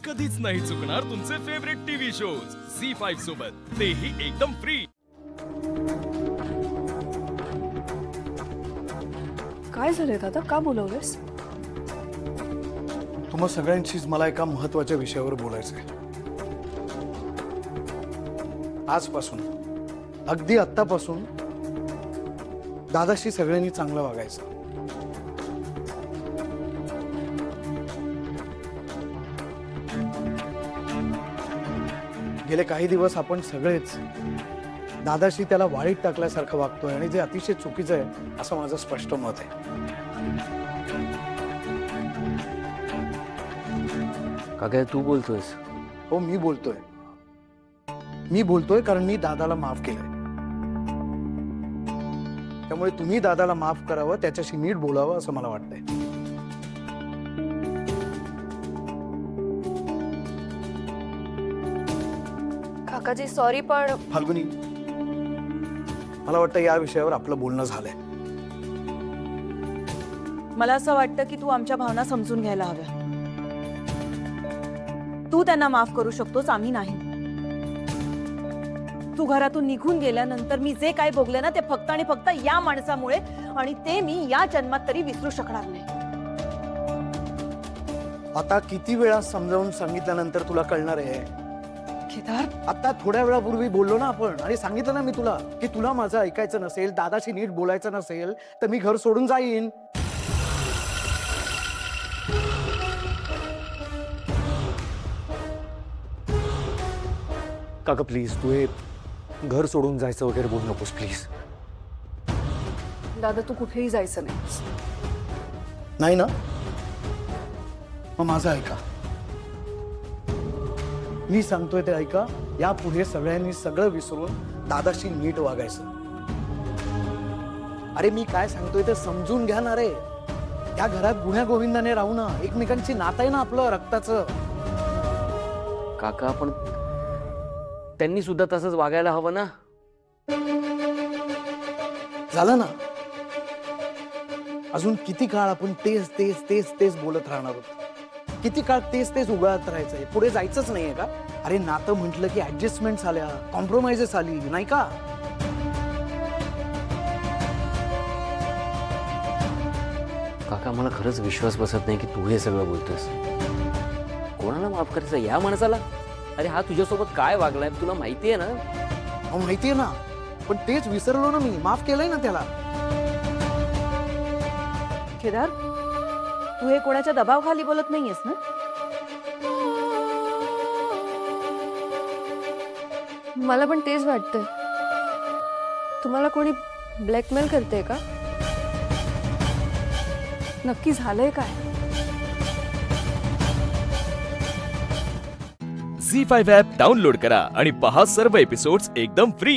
कधीच नाही चुकणार तुमचे फेवरेट टीव्ही शोज झी5 सोबत, तेही एकदम फ्री। काय झालंय दादा, का बोलवलेस? तुम्हा सगळ्यांशीच मला एका महत्त्वाच्या विषयावर बोलायचंय। आजपासून, अगदी आत्तापासून दादाशी सगळ्यांनी चांगलं वागायचं। गेले काही दिवस आपण सगळेच दादाशी त्याला वाळीत टाकल्यासारखं वागतोय आणि जे अतिशय चुकीचं आहे असं माझं स्पष्ट मत आहे। काका तू बोलतोयस? हो, मी बोलतोय कारण मी दादाला माफ केलंय। त्यामुळे तुम्ही दादाला माफ करावं, त्याच्याशी नीट बोलावं असं मला वाटतंय। काकाजी सॉरी, पण फाल्गुनी, मला वाटतं या विषयावर आपलं बोलणं झालंय। मला असं वाटतं की तू आमच्या भावना समजून घ्यायला हव्या। तू त्यांना माफ करू शकतोस, आम्ही नाही। तू घरातून निघून गेल्यानंतर मी जे काय भोगले ना ते फक्त आणि फक्त या माणसामुळे, आणि ते मी या जन्मात तरी विसरू शकणार नाही। आता किती वेळा समजावून सांगितल्यानंतर तुला कळणार आहे? केदार, आता थोड्या वेळापूर्वी बोललो ना आपण, आणि सांगितलं ना मी तुला की तुला माझं ऐकायचं नसेल, दादाशी नीट बोलायचं नसेल तर मी घर सोडून जाईन। काका प्लीज, तू हे घर सोडून जायचं वगैरे बोलू नकोस प्लीज। दादा तू कुठेही जायचं नाही। नाही ना? मग माझं ऐका, मी सांगतोय ते ऐका। यापुढे सगळ्यांनी सगळं विसरून दादाशी नीट वागायचं। अरे मी काय सांगतोय ते समजून घ्या ना रे। या घरात गुण्या गोविंदाने राहू ना, एकमेकांची नातं आहे ना आपलं रक्ताचं। काका पण त्यांनी सुद्धा तसंच वागायला हवं ना। झालं ना? अजून किती काळ आपण तेच तेच तेच तेच बोलत राहणार आहोत? किती काळ तेच तेच उगाळत राहायचंय? पुढे जायचंच नाहीये का? अरे नातं म्हटलं की ऍडजस्टमेंट्स आल्या, कॉम्प्रोमाइजेस आली, नाही का? काका मला खरंच विश्वास बसत नाही की तू हे सगळं बोलतोयस। कोणाला माफ करायचं? या माणसाला? अरे हा तुझ्यासोबत काय वागलाय तुला माहितीये ना? अहो माहितीये ना, पण तेच विसरलो ना मी। माफ केलंय ना त्याला। केदार, तू हे कोणाच्या दबावाखाली बोलत नाहीयेस ना? मला पण तेच वाटतंय। तुम्हाला कोणी ब्लॅकमेल करते का? नक्की झालंय काय? झी5 ॲप डाउनलोड करा आणि पहा सर्व एपिसोड्स एकदम फ्री।